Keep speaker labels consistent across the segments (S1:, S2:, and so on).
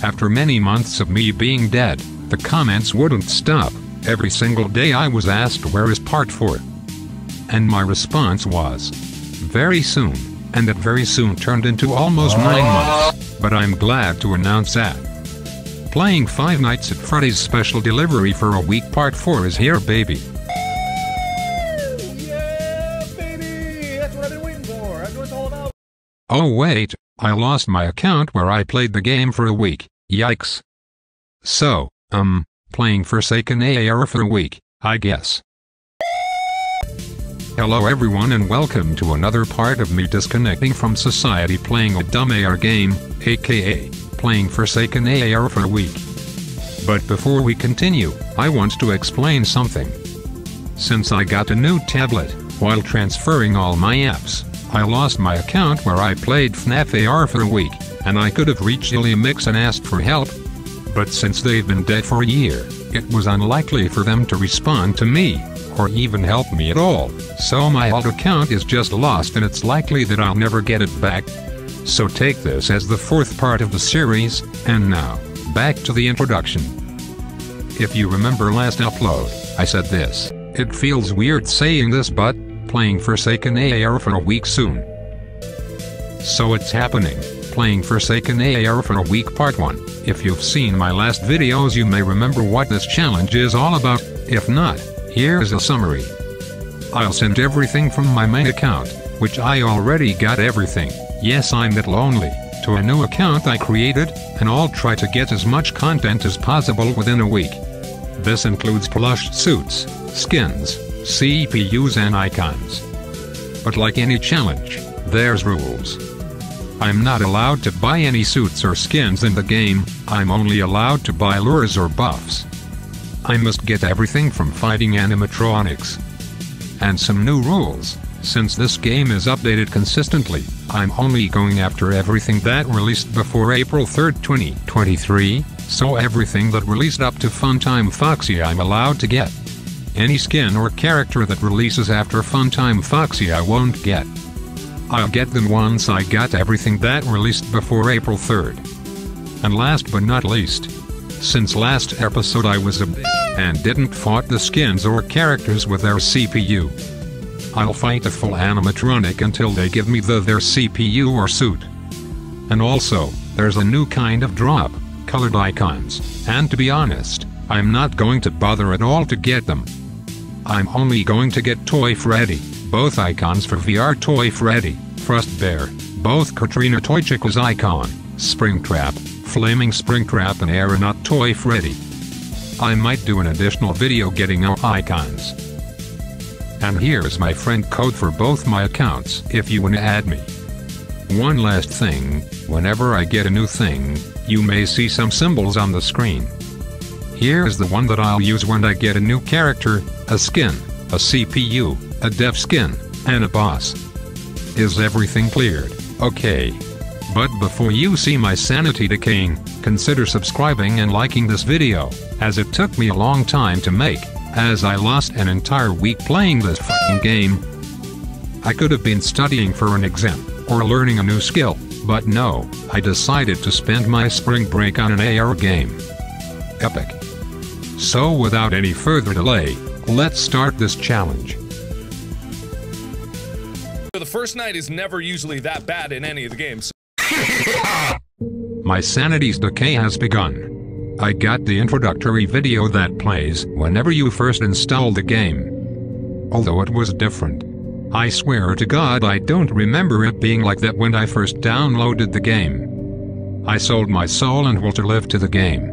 S1: After many months of me being dead, the comments wouldn't stop. Every single day I was asked where is part 4. And my response was, very soon, and that very soon turned into almost 9 months, but I'm glad to announce that playing Five Nights at Freddy's Special Delivery for a Week Part 4 is here, baby.
S2: Yeah, baby! That's what I've been waiting for. That's what it's all about.
S1: Oh wait, I lost my account where I played the game for a week. Yikes. So, playing Forsaken AR for a week, I guess. Hello everyone and welcome to another part of me disconnecting from society playing a dumb AR game, aka playing Forsaken AR for a week. But before we continue, I want to explain something. Since I got a new tablet, while transferring all my apps, I lost my account where I played FNAF AR for a week, and I could have reached Mix and asked for help. But since they've been dead for a year, it was unlikely for them to respond to me, or even help me at all, so my alt account is just lost and it's likely that I'll never get it back. So take this as the 4th part of the series, and now, back to the introduction. If you remember last upload, I said this, it feels weird saying this but, playing Forsaken AR for a week soon. So it's happening, playing Forsaken AR for a week part 1. If you've seen my last videos you may remember what this challenge is all about, if not, here's a summary. I'll send everything from my main account, which I already got everything, yes I'm that lonely, to a new account I created, and I'll try to get as much content as possible within a week. This includes plush suits, skins, CPUs and icons. But like any challenge, there's rules. I'm not allowed to buy any suits or skins in the game, I'm only allowed to buy lures or buffs. I must get everything from fighting animatronics. And some new rules, since this game is updated consistently, I'm only going after everything that released before April 3rd, 2023, so everything that released up to Funtime Foxy I'm allowed to get. Any skin or character that releases after Funtime Foxy I won't get. I'll get them once I got everything that released before April 3rd. And last but not least, since last episode I was a and didn't fight the skins or characters with their CPU. I'll fight a full animatronic until they give me their CPU or suit. And also, there's a new kind of drop, colored icons, and to be honest, I'm not going to bother at all to get them. I'm only going to get Toy Freddy, both icons for VR Toy Freddy, Frost Bear, both Katrina Toy Chica's icon, Springtrap, Flaming Springtrap and Aeronaut Toy Freddy. I might do an additional video getting our icons. And here's my friend code for both my accounts if you wanna add me. One last thing, whenever I get a new thing, you may see some symbols on the screen. Here's the one that I'll use when I get a new character, a skin, a CPU, a dev skin, and a boss. Is everything cleared? Okay. But before you see my sanity decaying, consider subscribing and liking this video, as it took me a long time to make, as I lost an entire week playing this fucking game. I could have been studying for an exam, or learning a new skill, but no, I decided to spend my spring break on an AR game. Epic. So without any further delay, let's start this challenge.
S2: The first night is never usually that bad in any of the games.
S1: My sanity's decay has begun. I got the introductory video that plays whenever you first install the game. Although it was different. I swear to God I don't remember it being like that when I first downloaded the game. I sold my soul and will to live to the game.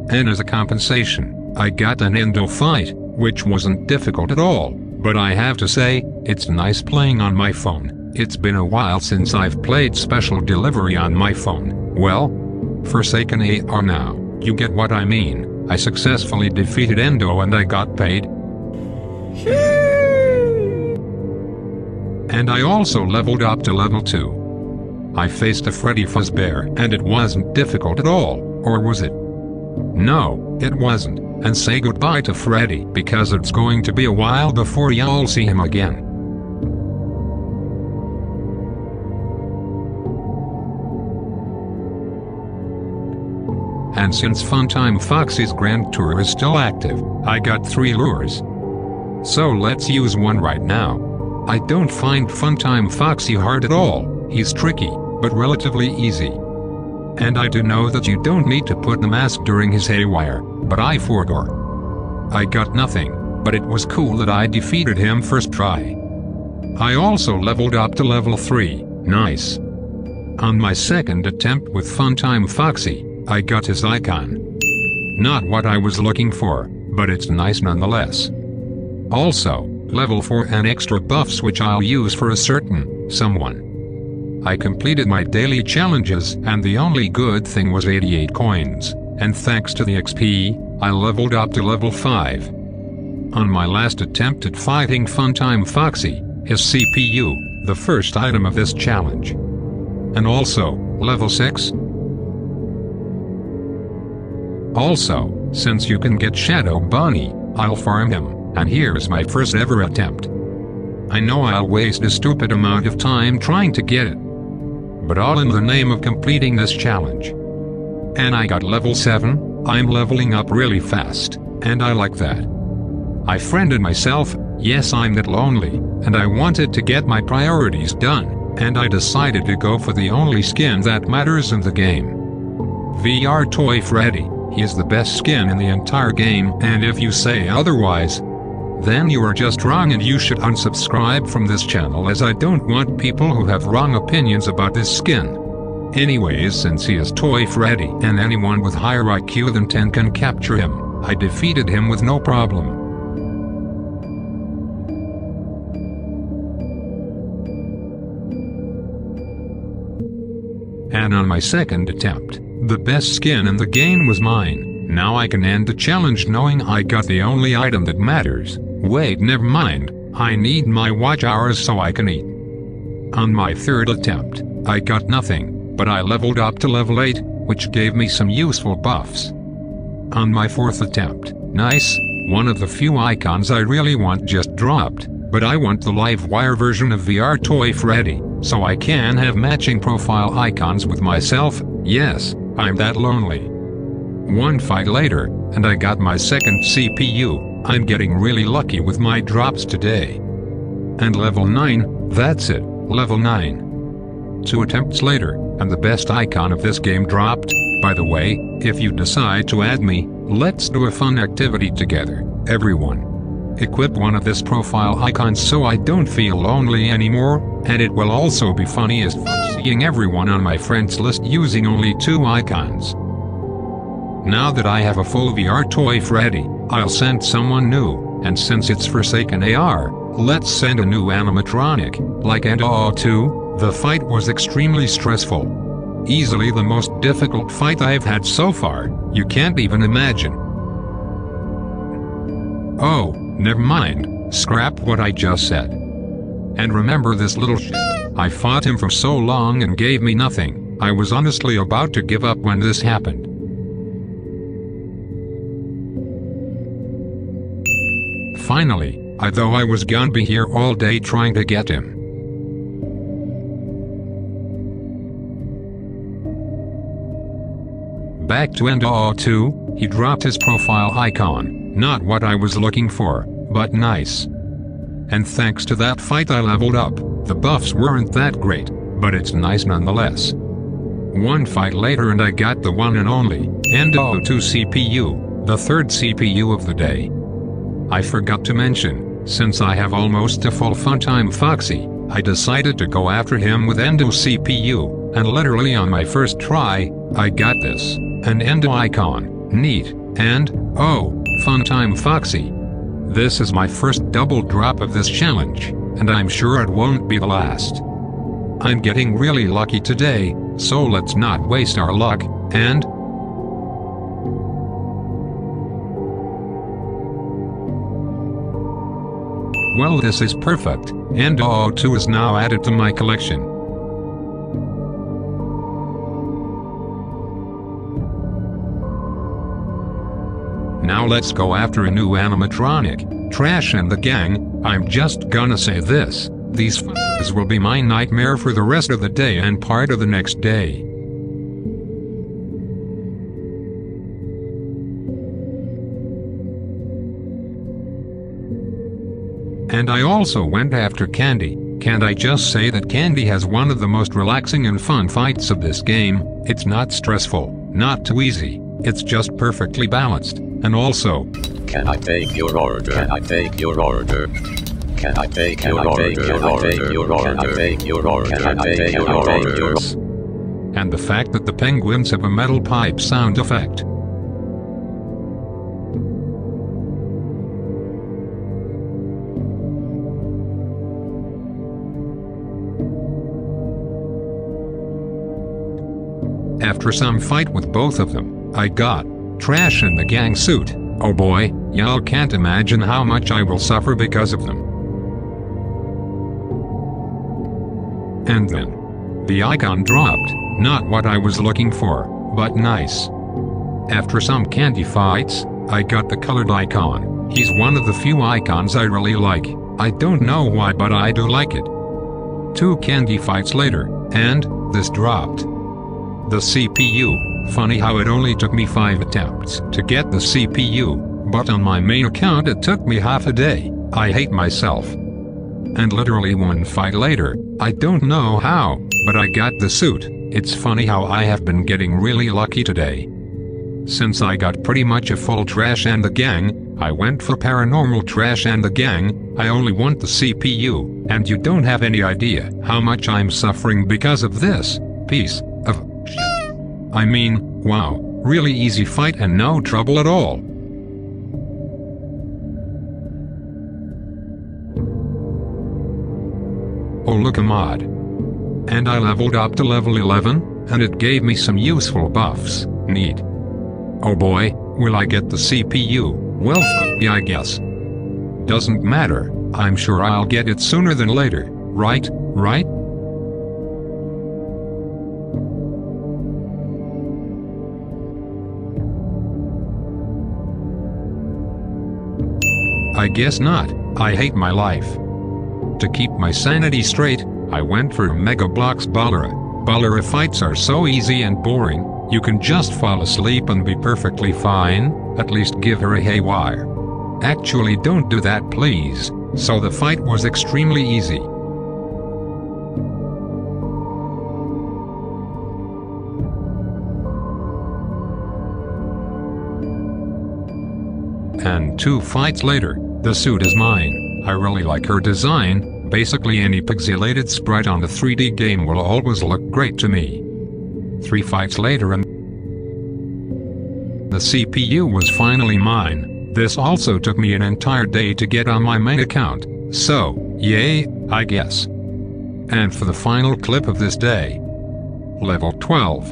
S1: And as a compensation, I got an endo fight, which wasn't difficult at all, but I have to say, it's nice playing on my phone. It's been a while since I've played Special Delivery on my phone. Well, Forsaken AR now, you get what I mean. I successfully defeated Endo and I got paid. And I also leveled up to level 2. I faced a Freddy Fazbear and it wasn't difficult at all, or was it? No, it wasn't, and say goodbye to Freddy because it's going to be a while before y'all see him again. and since Funtime Foxy's Grand Tour is still active, I got 3 lures. So let's use one right now. I don't find Funtime Foxy hard at all, he's tricky, but relatively easy. And I do know that you don't need to put the mask during his haywire, but I forgot. I got nothing, but it was cool that I defeated him first try. I also leveled up to level 3, nice. On my second attempt with Funtime Foxy, I got his icon. Not what I was looking for, but it's nice nonetheless. Also, level 4 and extra buffs which I'll use for a certain someone. I completed my daily challenges and the only good thing was 88 coins, and thanks to the XP, I leveled up to level 5. On my last attempt at fighting Funtime Foxy, his CPU, the first item of this challenge. And also, level 6. Also, since you can get Shadow Bunny, I'll farm him, and here's my first ever attempt. I know I'll waste a stupid amount of time trying to get it, but all in the name of completing this challenge. And I got level 7, I'm leveling up really fast, and I like that. I friended myself, yes I'm that lonely, and I wanted to get my priorities done, and I decided to go for the only skin that matters in the game. VR Toy Freddy, he is the best skin in the entire game, and if you say otherwise, then you are just wrong and you should unsubscribe from this channel as I don't want people who have wrong opinions about this skin. Anyways, since he is Toy Freddy and anyone with higher IQ than 10 can capture him, I defeated him with no problem. And on my second attempt, the best skin in the game was mine. Now I can end the challenge knowing I got the only item that matters. Wait, never mind, I need my watch hours so I can eat. On my third attempt, I got nothing, but I leveled up to level 8, which gave me some useful buffs. On my fourth attempt, nice, one of the few icons I really want just dropped, but I want the live wire version of VR Toy Freddy, so I can have matching profile icons with myself. Yes, I'm that lonely. One fight later, and I got my second CPU. I'm getting really lucky with my drops today. And level 9, that's it, level 9. 2 attempts later, and the best icon of this game dropped. By the way, if you decide to add me, let's do a fun activity together, everyone. Equip one of this profile icons so I don't feel lonely anymore, and it will also be funny as fun seeing everyone on my friends list using only 2 icons. Now that I have a full VR Toy Freddy, I'll send someone new, and since it's Forsaken AR, let's send a new animatronic, like FNAF 2, the fight was extremely stressful. Easily the most difficult fight I've had so far, you can't even imagine. Oh, never mind, scrap what I just said. And remember this little shit, I fought him for so long and gave me nothing, I was honestly about to give up when this happened. Finally, though I was gonna be here all day trying to get him. Back to FNAF 2, he dropped his profile icon, not what I was looking for, but nice. And thanks to that fight I leveled up, the buffs weren't that great, but it's nice nonetheless. One fight later and I got the one and only, FNAF 2 CPU, the third CPU of the day. I forgot to mention, since I have almost a full Funtime Foxy, I decided to go after him with FNAF CPU, and literally on my first try, I got this, an FNAF icon, neat, and, oh, Funtime Foxy. This is my first double drop of this challenge, and I'm sure it won't be the last. I'm getting really lucky today, so let's not waste our luck, and... well, this is perfect, FNAF 2 is now added to my collection. Now let's go after a new animatronic, Trash and the gang. I'm just gonna say this, these f***ers will be my nightmare for the rest of the day and part of the next day. And I also went after Candy. Can't I just say that Candy has one of the most relaxing and fun fights of this game? It's not stressful, not too easy, it's just perfectly balanced, and also...
S3: Can I take your order? Can I take your order? Can I take your order? Can I take your order? Can I take your order? Can I take your order?
S1: And the fact that the penguins have a metal pipe sound effect. After some fight with both of them, I got Trash and the gang suit. Oh boy, y'all can't imagine how much I will suffer because of them. And then the icon dropped. Not what I was looking for, but nice. After some Candy fights, I got the colored icon. He's one of the few icons I really like. I don't know why, but I do like it. 2 Candy fights later, and this dropped. The CPU. Funny how it only took me 5 attempts to get the CPU, but on my main account it took me half a day. I hate myself. And literally 1 fight later, I don't know how, but I got the suit. It's funny how I have been getting really lucky today. Since I got pretty much a full Trash and the Gang, I went for Paranormal Trash and the Gang. I only want the CPU, and you don't have any idea how much I'm suffering because of this piece of shit. I mean, wow, really easy fight and no trouble at all. Oh look a mod. And I leveled up to level 11, and it gave me some useful buffs. Neat. Oh boy, will I get the CPU? Well, yeah, I guess. Doesn't matter, I'm sure I'll get it sooner than later, right? I guess not. I hate my life. To keep my sanity straight, I went for Mega Bloks Ballera. Ballera fights are so easy and boring, you can just fall asleep and be perfectly fine. At least give her a haywire. Actually, don't do that please. So the fight was extremely easy. And 2 fights later, the suit is mine. I really like her design. Basically any pixelated sprite on the 3D game will always look great to me. 3 fights later and the CPU was finally mine. This also took me an entire day to get on my main account. So, yay, I guess. And for the final clip of this day. Level 12.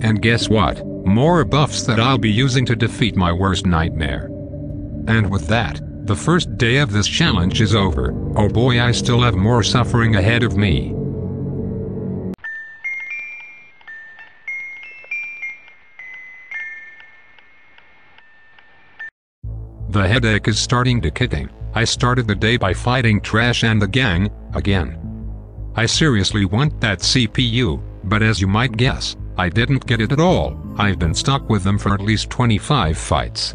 S1: And guess what? More buffs that I'll be using to defeat my worst nightmare. And with that, the first day of this challenge is over. Oh boy, I still have more suffering ahead of me. The headache is starting to kick in. I started the day by fighting Trash and the Gang, again. I seriously want that CPU, but as you might guess, I didn't get it at all. I've been stuck with them for at least 25 fights.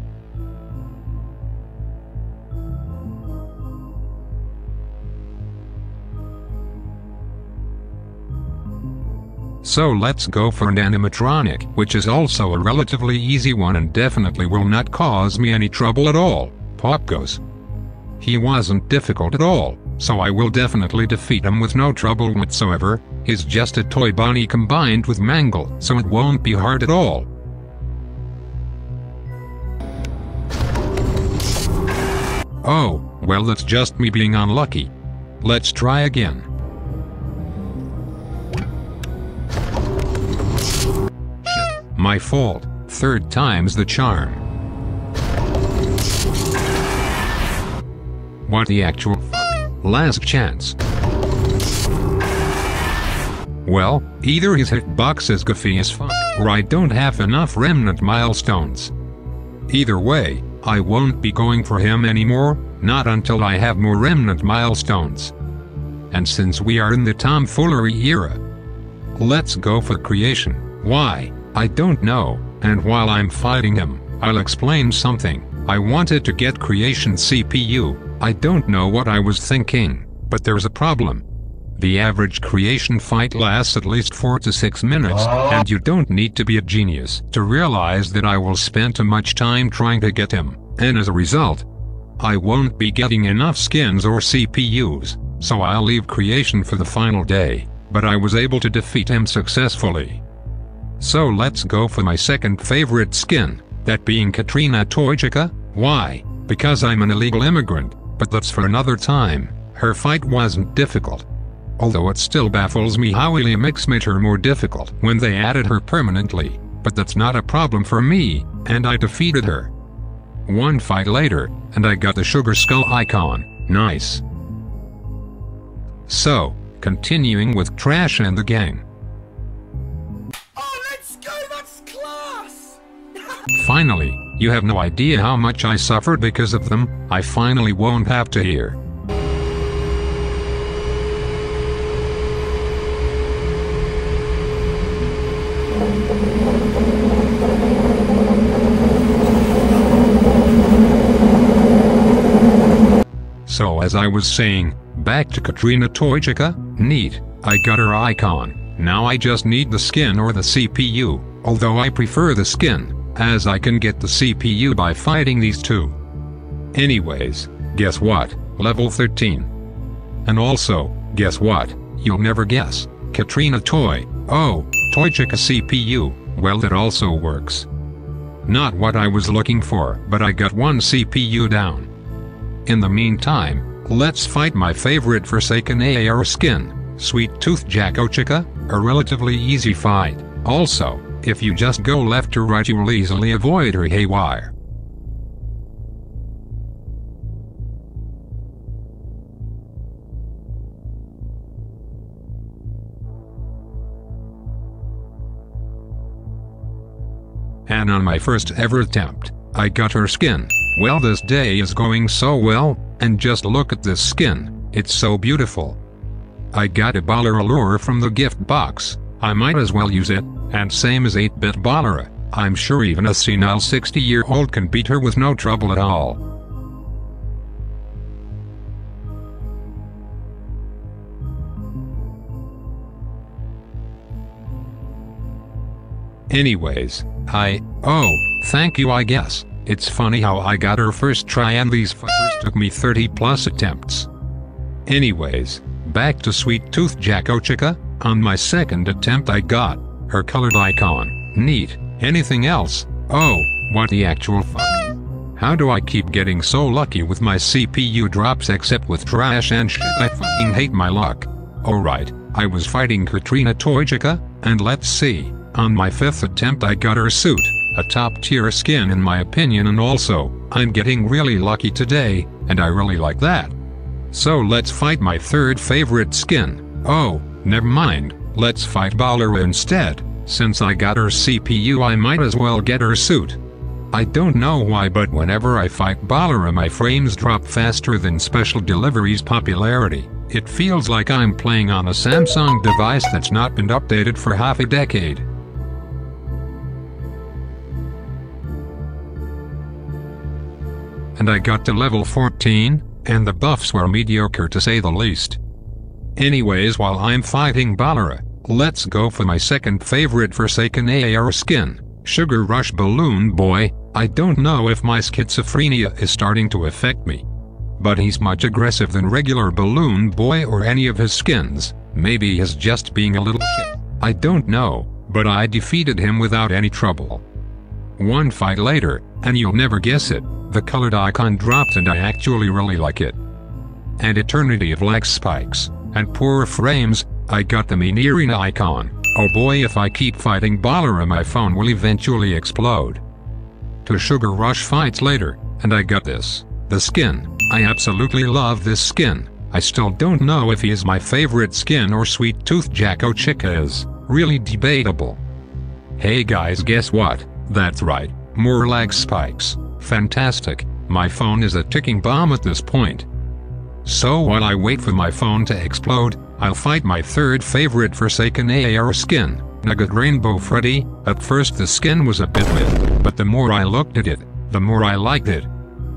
S1: So let's go for an animatronic, which is also a relatively easy one and definitely will not cause me any trouble at all. Pop goes. He wasn't difficult at all, so I will definitely defeat him with no trouble whatsoever. He's just a toy bunny combined with Mangle, so it won't be hard at all. Oh, well that's just me being unlucky. Let's try again. My fault. 3rd time's the charm. What the actual fuck? Last chance. Well, either his hitbox is goofy as fuck, or I don't have enough remnant milestones. Either way, I won't be going for him anymore, not until I have more remnant milestones. And since we are in the tomfoolery era, let's go for creation. Why? I don't know, and while I'm fighting him, I'll explain something. I wanted to get creation CPU, I don't know what I was thinking, but there's a problem. The average creation fight lasts at least 4 to 6 minutes, and you don't need to be a genius to realize that I will spend too much time trying to get him, and as a result, I won't be getting enough skins or CPUs, so I'll leave creation for the final day, but I was able to defeat him successfully. So let's go for my second favorite skin, that being Katrina Toychika. Why? Because I'm an illegal immigrant, but that's for another time. Her fight wasn't difficult. Although it still baffles me how Mix made her more difficult when they added her permanently, but that's not a problem for me, and I defeated her. One fight later, and I got the sugar skull icon. Nice. So, continuing with Trash and the gang.
S2: Oh, let's go! That's class!
S1: Finally, you have no idea how much I suffered because of them. I finally won't have to hear. So as I was saying, back to Katrina Toychika. Neat, I got her icon. Now I just need the skin or the CPU, although I prefer the skin, as I can get the CPU by fighting these two. Anyways, guess what? Level 13. And also, guess what? You'll never guess. Katrina Toychika CPU, well that also works. Not what I was looking for, but I got one CPU down. In the meantime, let's fight my favorite Forsaken AR skin, Sweet Tooth Jacochika, a relatively easy fight. Also, if you just go left or right you will easily avoid her haywire. And on my first ever attempt, I got her skin. Well, this day is going so well, and just look at this skin, it's so beautiful. I got a baller allure from the gift box, I might as well use it, and same as 8-bit baller, I'm sure even a senile 60-year-old can beat her with no trouble at all. Anyways, thank you I guess. It's funny how I got her first try and these fuckers took me 30+ attempts. Anyways, back to Sweet Tooth Jacochika. On my second attempt I got her colored icon. Neat. Anything else? Oh, what the actual fuck? How do I keep getting so lucky with my CPU drops except with trash and shit? I fucking hate my luck. Alright, I was fighting Katrina Toychika, and let's see. On my 5th attempt I got her suit. A top-tier skin in my opinion, and also, I'm getting really lucky today, and I really like that. So let's fight my third favorite skin. Oh, never mind, let's fight Balara instead. Since I got her CPU I might as well get her suit. I don't know why, but whenever I fight Balara my frames drop faster than Special Delivery's popularity. It feels like I'm playing on a Samsung device that's not been updated for half a decade. And I got to level 14, and the buffs were mediocre to say the least. Anyways, while I'm fighting Balara, let's go for my second favorite Forsaken AR skin, Sugar Rush Balloon Boy. I don't know if my schizophrenia is starting to affect me, but he's much aggressive than regular Balloon Boy or any of his skins. Maybe he's just being a little shit. I don't know, but I defeated him without any trouble. One fight later, and you'll never guess it, the colored icon dropped and I actually really like it. And eternity of lag spikes, and poor frames, I got the mean arena icon. Oh boy, if I keep fighting Balara my phone will eventually explode. To Sugar Rush fights later, and I got this. The skin. I absolutely love this skin. I still don't know if he is my favorite skin or Sweet Tooth Jacochika is. Really debatable. Hey guys, guess what? That's right, more lag spikes. Fantastic, my phone is a ticking bomb at this point. So while I wait for my phone to explode, I'll fight my third favorite Forsaken AR skin, Nugget Rainbow Freddy. At first the skin was a bit mid, but the more I looked at it, the more I liked it.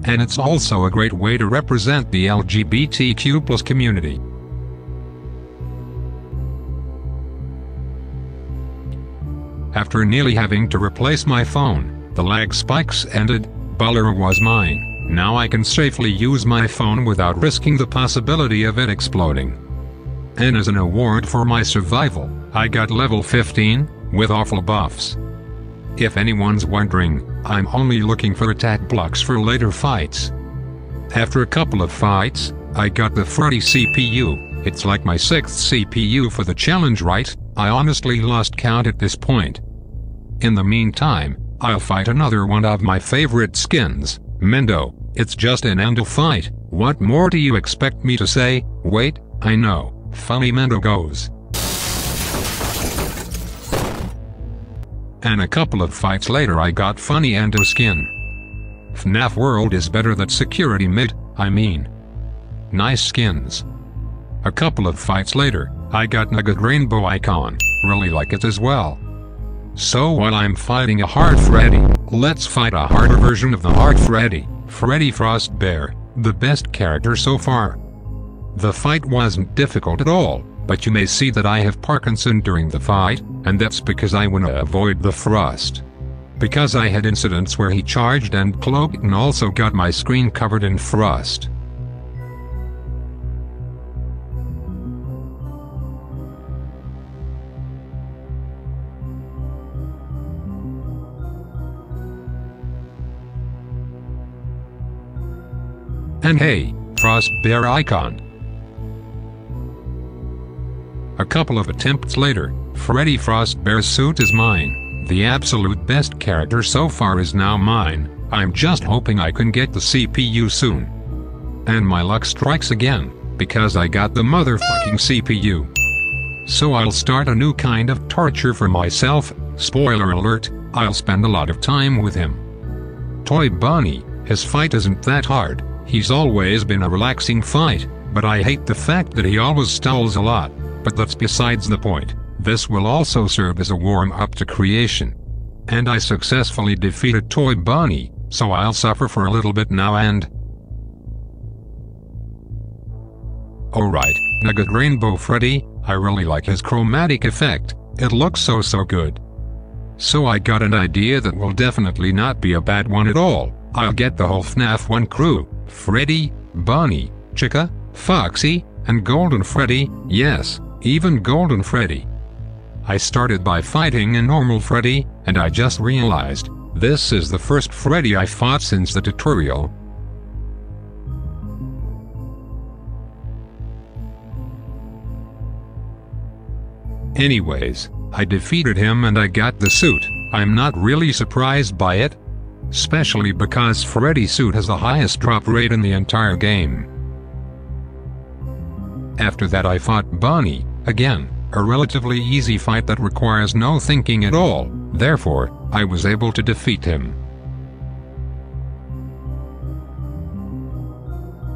S1: and it's also a great way to represent the LGBTQ+ community. After nearly having to replace my phone, the lag spikes ended. Buller was mine. Now I can safely use my phone without risking the possibility of it exploding. And as an award for my survival, I got level 15, with awful buffs. If anyone's wondering, I'm only looking for attack blocks for later fights. After a couple of fights, I got the Freddy CPU. It's like my 6th CPU for the challenge, right? I honestly lost count at this point. In the meantime, I'll fight another one of my favorite skins, Mendo. It's just an endo fight. What more do you expect me to say? Wait, I know. Funny Mendo goes. And a couple of fights later I got funny endo skin. FNAF World is better than security mid, I mean. Nice skins. A couple of fights later, I got Nugget Rainbow icon, really like it as well. So while I'm fighting a hard Freddy, let's fight a harder version of the hard Freddy, Freddy Frostbear, the best character so far. The fight wasn't difficult at all, but you may see that I have Parkinson during the fight, and that's because I wanna avoid the frost. Because I had incidents where he charged and cloaked and also got my screen covered in frost. And hey, Frostbear icon. A couple of attempts later, Freddy Frostbear's suit is mine. The absolute best character so far is now mine. I'm just hoping I can get the CPU soon. And my luck strikes again, because I got the motherfucking CPU. So I'll start a new kind of torture for myself. Spoiler alert, I'll spend a lot of time with him. Toy Bunny, his fight isn't that hard. He's always been a relaxing fight, but I hate the fact that he always stalls a lot. But that's besides the point. This will also serve as a warm-up to creation. And I successfully defeated Toy Bunny, so I'll suffer for a little bit now and... Alright, Nugget Rainbow Freddy, I really like his chromatic effect, it looks so good. So I got an idea that will definitely not be a bad one at all. I'll get the whole FNAF 1 crew, Freddy, Bunny, Chica, Foxy, and Golden Freddy, yes, even Golden Freddy. I started by fighting a normal Freddy, and I just realized, this is the first Freddy I fought since the tutorial. Anyways, I defeated him and I got the suit. I'm not really surprised by it. Especially because Freddy's suit has the highest drop rate in the entire game. After that I fought Bunny, again, a relatively easy fight that requires no thinking at all, therefore, I was able to defeat him.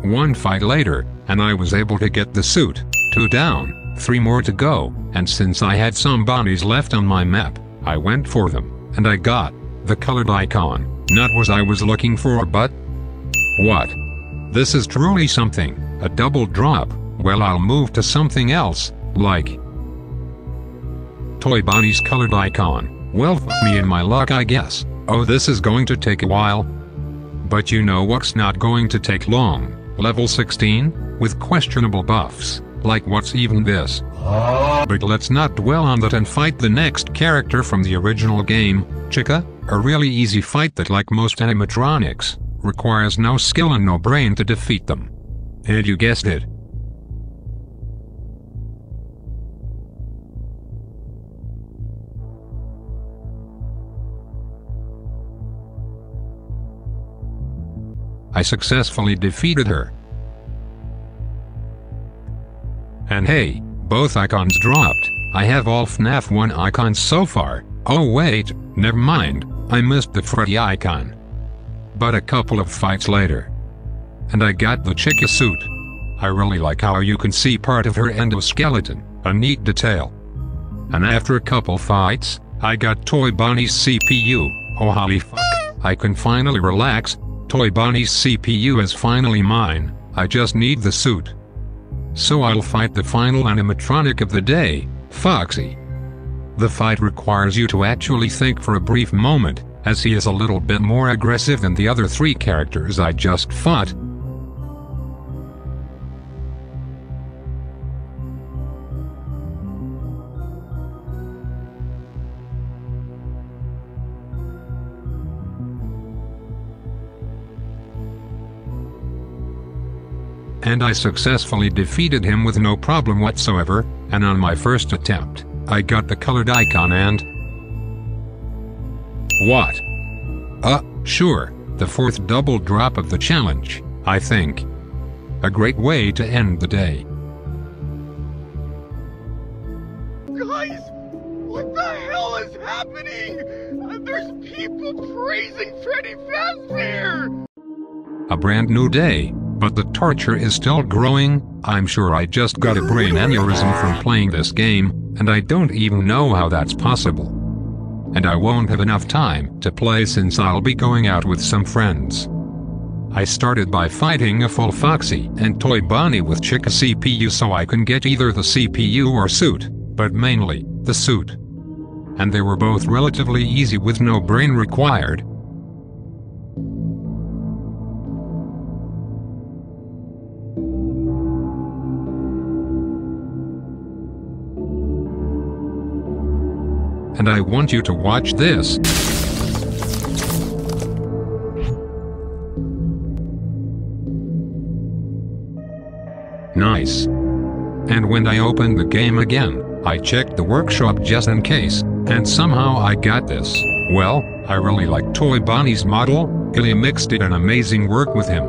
S1: One fight later, and I was able to get the suit, 2 down, 3 more to go, and since I had some bunnies left on my map, I went for them, and I got the colored icon. Not what I was looking for, but... What? This is truly something, a double drop. Well, I'll move to something else, like... Toy Bunny's colored icon. Well, f me and my luck, I guess. Oh, this is going to take a while. But you know what's not going to take long? Level 16, with questionable buffs. Like what's even this? But let's not dwell on that and fight the next character from the original game, Chica, a really easy fight that, like most animatronics, requires no skill and no brain to defeat them. And you guessed it. I successfully defeated her. And hey, both icons dropped. I have all FNAF 1 icons so far. Oh wait, never mind, I missed the Freddy icon. But a couple of fights later, and I got the Chica suit. I really like how you can see part of her endoskeleton, a neat detail. And after a couple fights, I got Toy Bunny's CPU. Oh holy fuck, I can finally relax. Toy Bonnie's CPU is finally mine, I just need the suit. So I'll fight the final animatronic of the day, Foxy. The fight requires you to actually think for a brief moment, as he is a little bit more aggressive than the other 3 characters I just fought. And I successfully defeated him with no problem whatsoever, and on my first attempt, I got the colored icon and... What? Sure, the 4th double drop of the challenge, I think. A great way to end the day.
S2: Guys, what the hell is happening? There's people praising Freddy Fazbear!
S1: A brand new day, but the torture is still growing. I'm sure I just got a brain aneurysm from playing this game, and I don't even know how that's possible. And I won't have enough time to play since I'll be going out with some friends. I started by fighting a full Foxy and Toy Bonnie with Chica CPU so I can get either the CPU or suit, but mainly, the suit. And they were both relatively easy with no brain required. And I want you to watch this. Nice. And when I opened the game again, I checked the workshop just in case, and somehow I got this. Well, I really like Toy Bonnie's model, Illy Mix did an amazing work with him.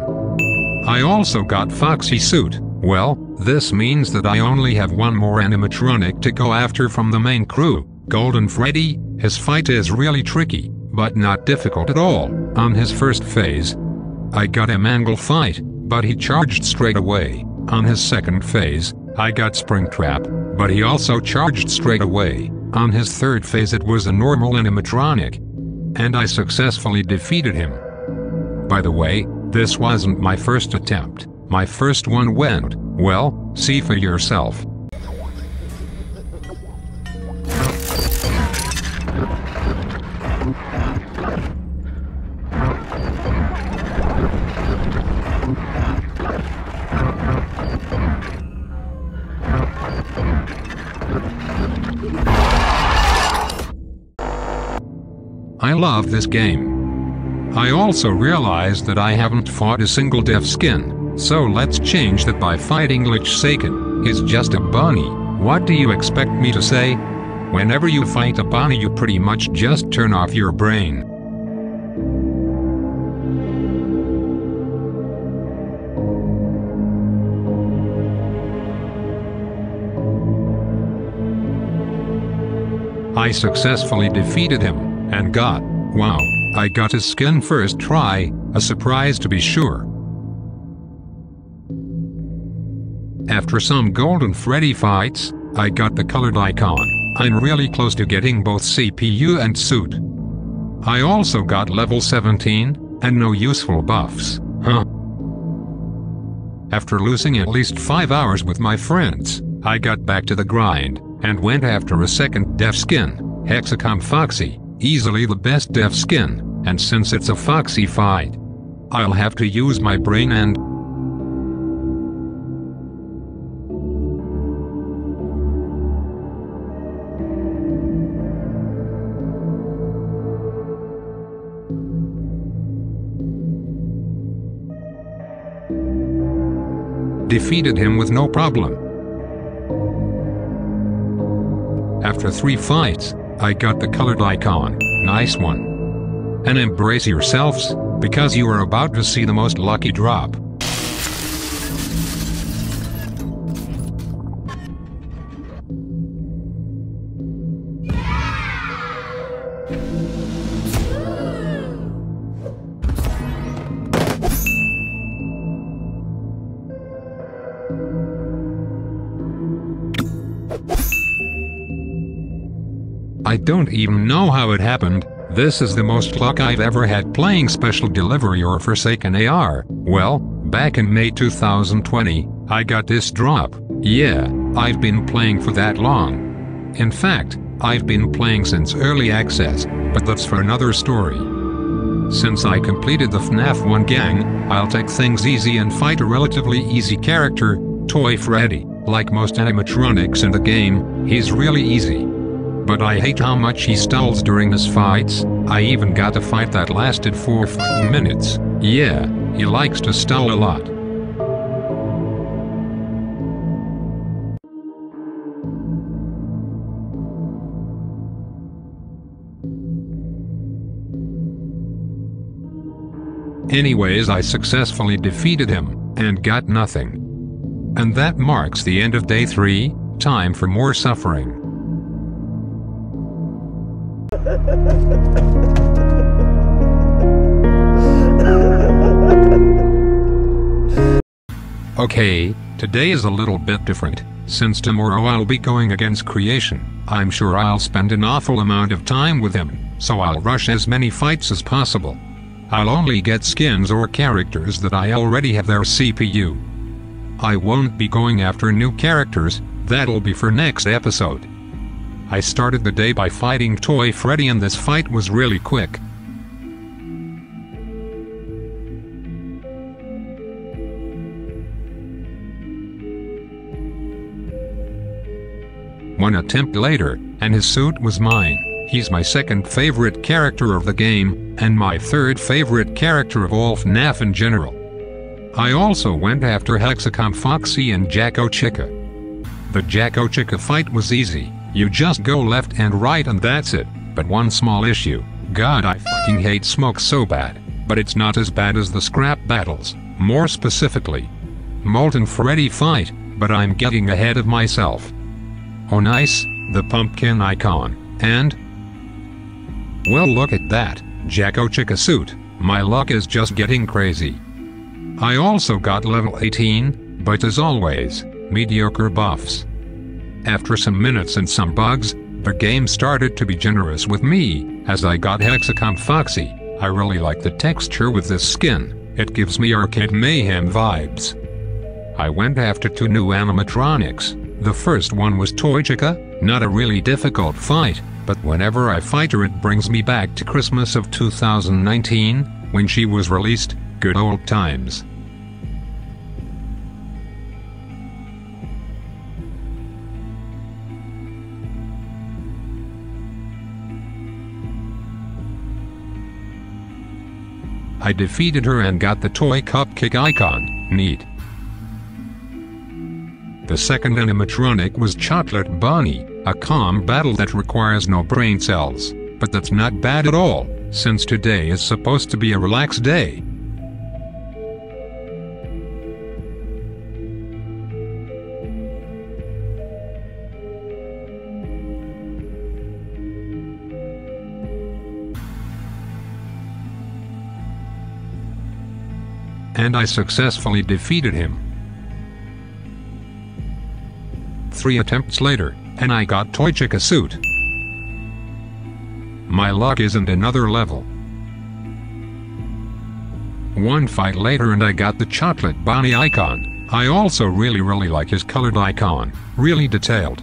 S1: I also got Foxy suit. Well, this means that I only have one more animatronic to go after from the main crew. Golden Freddy. His fight is really tricky, but not difficult at all. On his first phase, I got him angle fight, but he charged straight away. On his second phase, I got Springtrap, but he also charged straight away. On his third phase it was a normal animatronic, and I successfully defeated him. By the way, this wasn't my first attempt. My first one went, well, see for yourself. I love this game. I also realized that I haven't fought a single deaf skin, so let's change that by fighting Lich Seiken. He's just a bunny. What do you expect me to say? Whenever you fight a bunny you pretty much just turn off your brain. I successfully defeated him. And wow, I got his skin first try, a surprise to be sure. After some Golden Freddy fights, I got the colored icon. I'm really close to getting both CPU and suit. I also got level 17, and no useful buffs, After losing at least 5 hours with my friends, I got back to the grind, and went after a second deaf skin, Hexacom Foxy. Easily the best deaf skin, and since it's a Foxy fight, I'll have to use my brain and... defeated him with no problem. After 3 fights, I got the colored icon. Nice one. And embrace yourselves, because you are about to see the most lucky drop. I don't even know how it happened. This is the most luck I've ever had playing Special Delivery or Forsaken AR. Well, back in May 2020, I got this drop. Yeah, I've been playing for that long. In fact, I've been playing since early access, but that's for another story. Since I completed the FNAF 1 gang, I'll take things easy and fight a relatively easy character, Toy Freddy. Like most animatronics in the game, he's really easy. But I hate how much he stalls during his fights. I even got a fight that lasted 4 fucking minutes. Yeah, he likes to stall a lot. Anyways, I successfully defeated him, and got nothing. And that marks the end of day 3, time for more suffering. Okay, today is a little bit different, since tomorrow I'll be going against Creation. I'm sure I'll spend an awful amount of time with him, so I'll rush as many fights as possible. I'll only get skins or characters that I already have their CPU. I won't be going after new characters, that'll be for next episode. I started the day by fighting Toy Freddy and this fight was really quick. One attempt later, and his suit was mine. He's my second favorite character of the game, and my third favorite character of all FNAF in general. I also went after Hexacomb Foxy and Jacko Chica. The Jacko Chica fight was easy, you just go left and right and that's it, but one small issue, God I fucking hate smoke so bad, but it's not as bad as the scrap battles, more specifically. Molten Freddy fight, but I'm getting ahead of myself. Oh nice, the pumpkin icon, and... well look at that, Jacko Chica suit, my luck is just getting crazy. I also got level 18, but as always, mediocre buffs. After some minutes and some bugs, the game started to be generous with me, as I got Hexacomb Foxy. I really like the texture with this skin, it gives me Arcade Mayhem vibes. I went after 2 new animatronics. The first one was Toy Chica, not a really difficult fight, but whenever I fight her it brings me back to Christmas of 2019, when she was released, good old times. I defeated her and got the toy cupcake icon, neat. The second animatronic was Chocolate Bunny, a calm battle that requires no brain cells, but that's not bad at all, since today is supposed to be a relaxed day. And I successfully defeated him. 3 attempts later, and I got Toy Chica suit. My luck isn't another level. 1 fight later and I got the Chocolate Bunny icon. I also really like his colored icon, really detailed.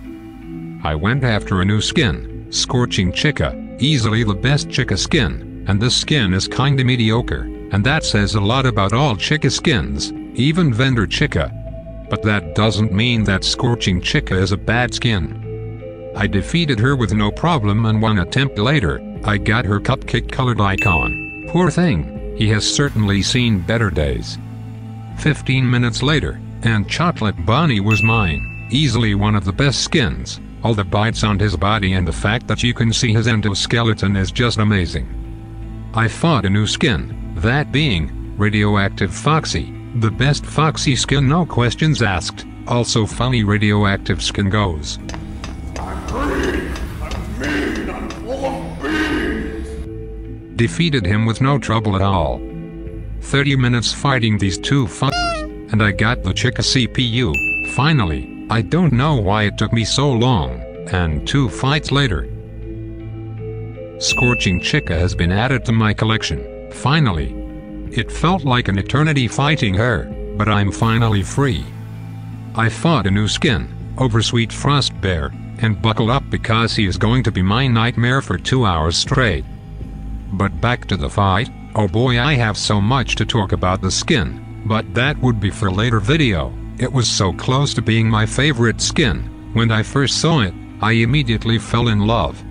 S1: I went after a new skin, Scorching Chica, easily the best Chica skin, and this skin is kinda mediocre. And that says a lot about all Chica skins, even Vendor Chica. But that doesn't mean that Scorching Chica is a bad skin. I defeated her with no problem and 1 attempt later, I got her cupcake colored icon. Poor thing, he has certainly seen better days. 15 minutes later, and Chocolate Bunny was mine, easily one of the best skins. All the bites on his body and the fact that you can see his endoskeleton is just amazing. I fought a new skin. That being, Radioactive Foxy, the best Foxy skin no questions asked, also funny radioactive skin goes.
S2: I'm green, I'm mean, I'm full of beans.
S1: Defeated him with no trouble at all. 30 minutes fighting these 2 fuckers, and I got the Chica CPU, finally. I don't know why it took me so long, and 2 fights later. Scorching Chica has been added to my collection, finally. It felt like an eternity fighting her, but I'm finally free. I fought a new skin, Oversweet Frost Bear, and buckled up because he is going to be my nightmare for 2 hours straight. But back to the fight. Oh boy, I have so much to talk about the skin, but that would be for a later video. It was so close to being my favorite skin. When I first saw it, I immediately fell in love.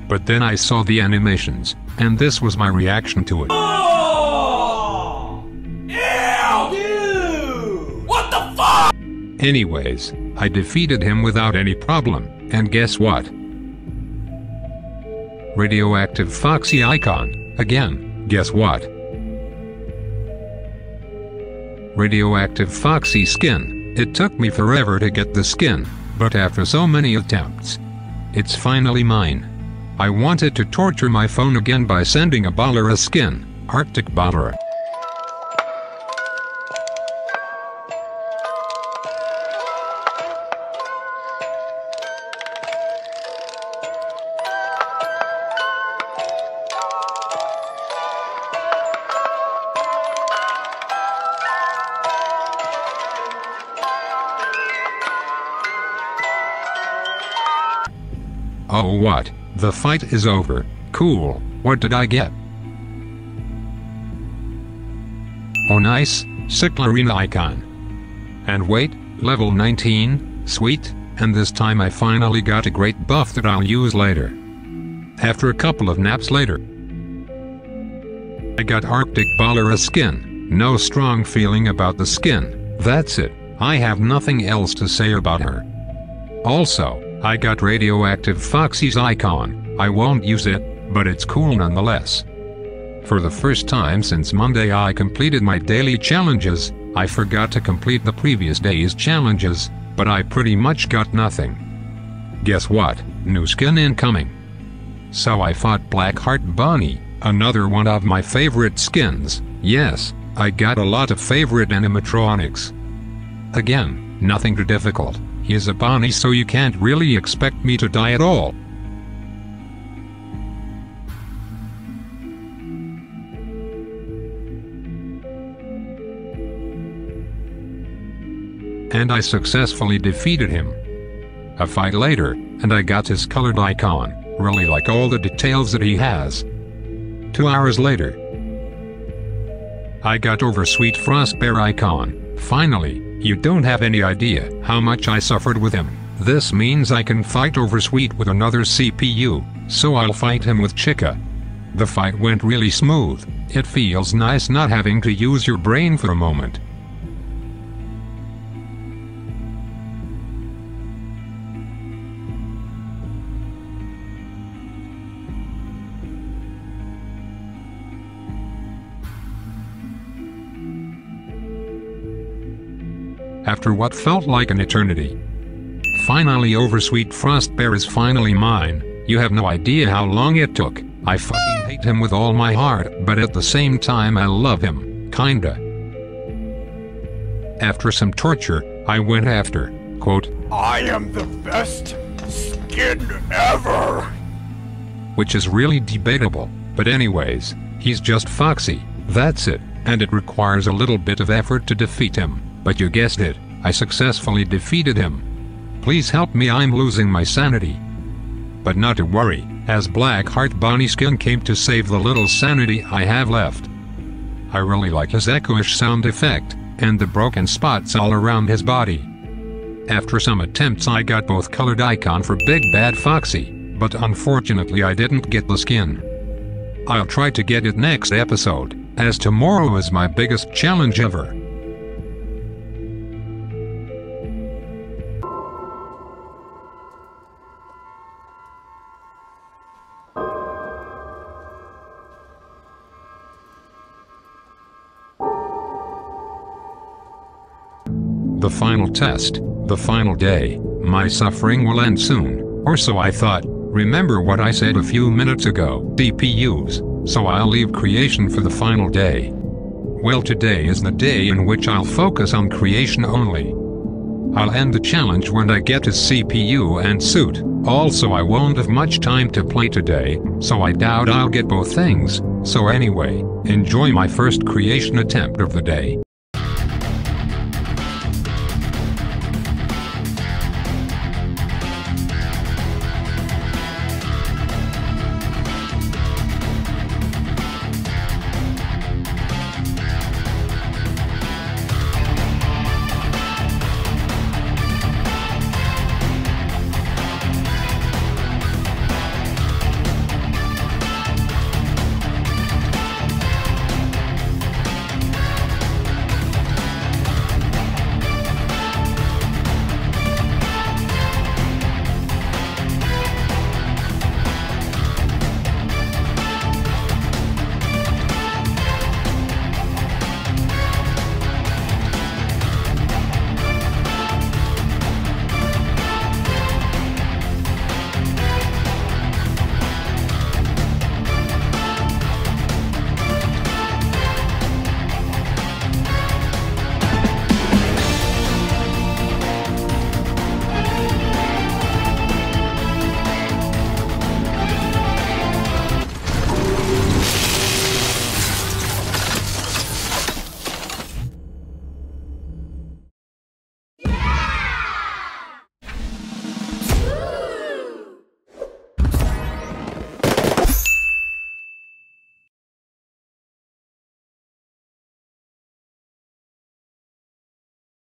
S1: But then I saw the animations, and this was my reaction to it.
S4: Oh! Ew! Dude! What the fuck?
S1: Anyways, I defeated him without any problem, and guess what? Radioactive Foxy icon, again, guess what? Radioactive Foxy skin. It took me forever to get the skin, but after so many attempts, it's finally mine. I wanted to torture my phone again by sending a baller a skin, Arctic baller. Oh what? The fight is over. Cool. What did I get? Oh nice, Cyclarina icon. And wait, level 19, sweet, and this time I finally got a great buff that I'll use later. After a couple of naps later, I got Arctic Baller skin. No strong feeling about the skin. That's it. I have nothing else to say about her. Also, I got Radioactive Foxy's icon. I won't use it, but it's cool nonetheless. For the first time since Monday I completed my daily challenges. I forgot to complete the previous day's challenges, but I pretty much got nothing. Guess what? New skin incoming. So I fought Blackheart Bunny, another one of my favorite skins. Yes, I got a lot of favorite animatronics. Again, nothing too difficult. He is a bunny, so you can't really expect me to die at all. And I successfully defeated him. A fight later, and I got his colored icon. Really like all the details that he has. 2 hours later, I got Oversweet Frost Bear icon. Finally. You don't have any idea how much I suffered with him. This means I can fight Oversweet with another CPU, so I'll fight him with Chica. The fight went really smooth. It feels nice not having to use your brain for a moment. After what felt like an eternity. Finally, Oversweet Frost Bear is finally mine. You have no idea how long it took. I fucking hate him with all my heart, but at the same time I love him, kinda. After some torture, I went after, quote,
S4: I am the best skin ever!
S1: Which is really debatable, but anyways, he's just Foxy, that's it, and it requires a little bit of effort to defeat him. But you guessed it, I successfully defeated him. Please help me, I'm losing my sanity. But not to worry, as Blackheart Bunny skin came to save the little sanity I have left. I really like his echoish sound effect, and the broken spots all around his body. After some attempts I got both colored icon for Big Bad Foxy, but unfortunately I didn't get the skin. I'll try to get it next episode, as tomorrow is my biggest challenge ever. The final test, the final day, my suffering will end soon, or so I thought. Remember what I said a few minutes ago, DPUs, so I'll leave creation for the final day. Well, today is the day in which I'll focus on creation only. I'll end the challenge when I get his CPU and suit. Also, I won't have much time to play today, so I doubt I'll get both things. So anyway, enjoy my first creation attempt of the day.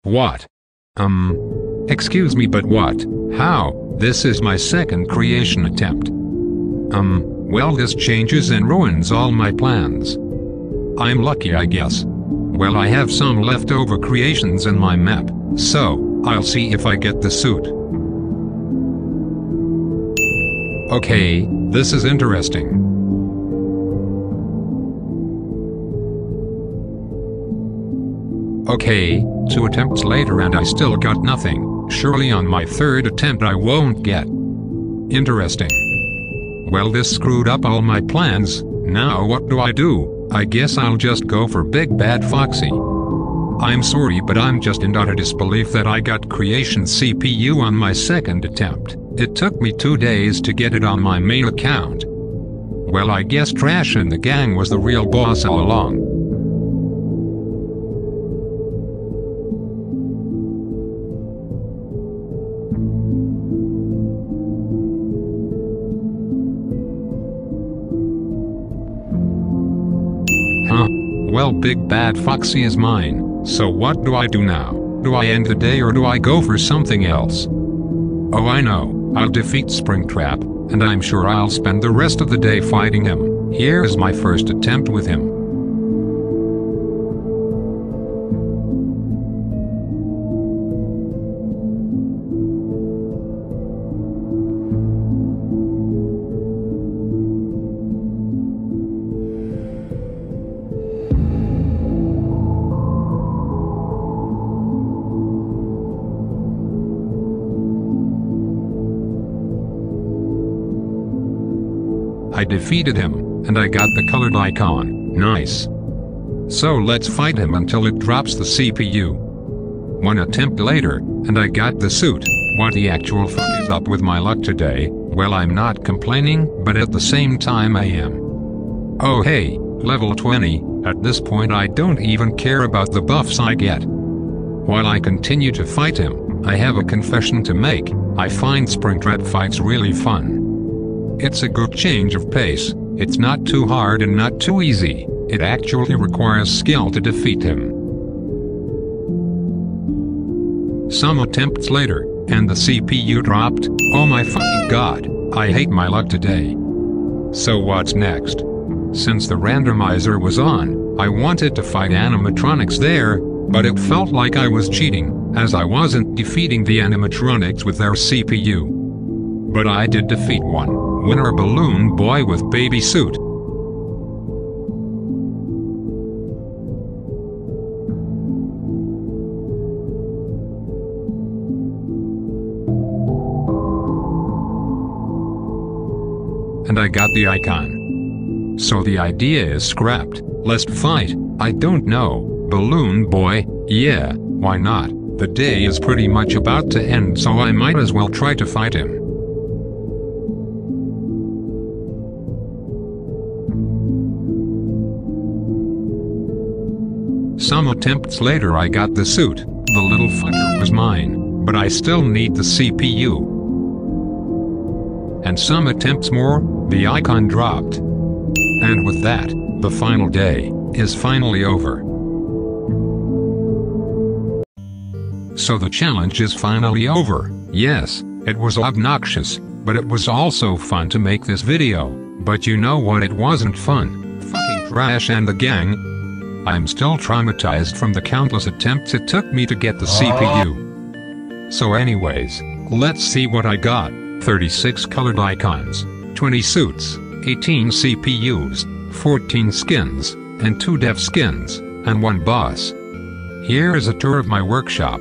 S1: What? Excuse me, but what? How? This is my second creation attempt. Well, this changes and ruins all my plans. I'm lucky, I guess. Well, I have some leftover creations in my map, so I'll see if I get the suit. Okay, this is interesting. Okay, 2 attempts later and I still got nothing. Surely on my third attempt I won't get. Interesting. Well, this screwed up all my plans. Now what do I do? I guess I'll just go for Big Bad Foxy. I'm sorry, but I'm just in utter disbelief that I got creation CPU on my second attempt. It took me 2 days to get it on my main account. Well, I guess Trash and the gang was the real boss all along. Well, Big Bad Foxy is mine, so what do I do now? Do I end the day or do I go for something else? Oh, I know, I'll defeat Springtrap, and I'm sure I'll spend the rest of the day fighting him. Here is my first attempt with him. I defeated him, and I got the colored icon. Nice. So let's fight him until it drops the CPU. 1 attempt later, and I got the suit. What the actual fuck is up with my luck today? Well, I'm not complaining, but at the same time I am. Oh hey, level 20, at this point I don't even care about the buffs I get. While I continue to fight him, I have a confession to make. I find Springtrap fights really fun. It's a good change of pace. It's not too hard and not too easy. It actually requires skill to defeat him. Some attempts later, and the CPU dropped. Oh my fucking god, I hate my luck today. So what's next? Since the randomizer was on, I wanted to fight animatronics there, but it felt like I was cheating, as I wasn't defeating the animatronics with their CPU. But I did defeat one. Winner Balloon Boy with baby suit. And I got the icon. So the idea is scrapped. Let's fight. I don't know. Balloon Boy, yeah, why not? The day is pretty much about to end, so I might as well try to fight him. Some attempts later I got the suit, the little fucker was mine, but I still need the CPU. And some attempts more, the icon dropped. And with that, the final day is finally over. So the challenge is finally over. Yes, it was obnoxious, but it was also fun to make this video. But you know what, it wasn't fun. Fucking trash and the gang. I'm still traumatized from the countless attempts it took me to get the CPU. So anyways, let's see what I got. 36 colored icons, 20 suits, 18 CPUs, 14 skins, and 2 dev skins, and 1 boss. Here is a tour of my workshop.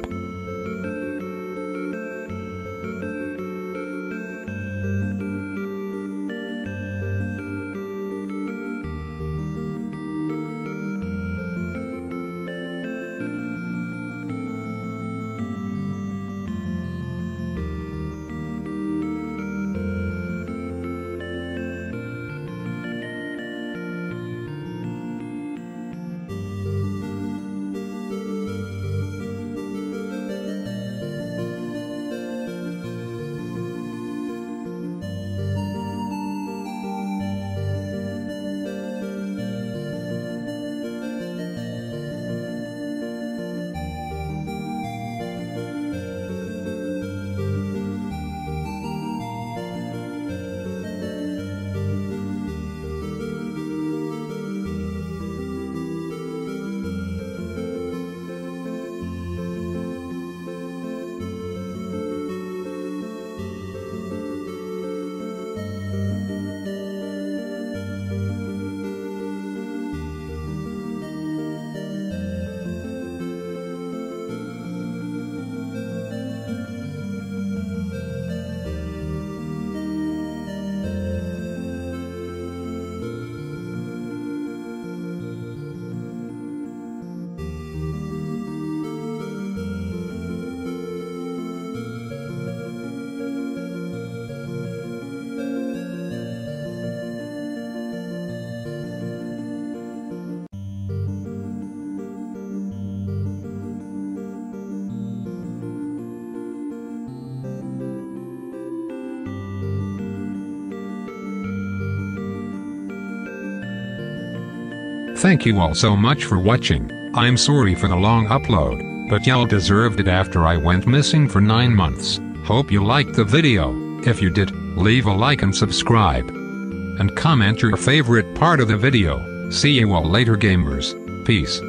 S1: Thank you all so much for watching. I'm sorry for the long upload, but y'all deserved it after I went missing for 9 months. Hope you liked the video. If you did, leave a like and subscribe. And comment your favorite part of the video. See you all later, gamers. Peace.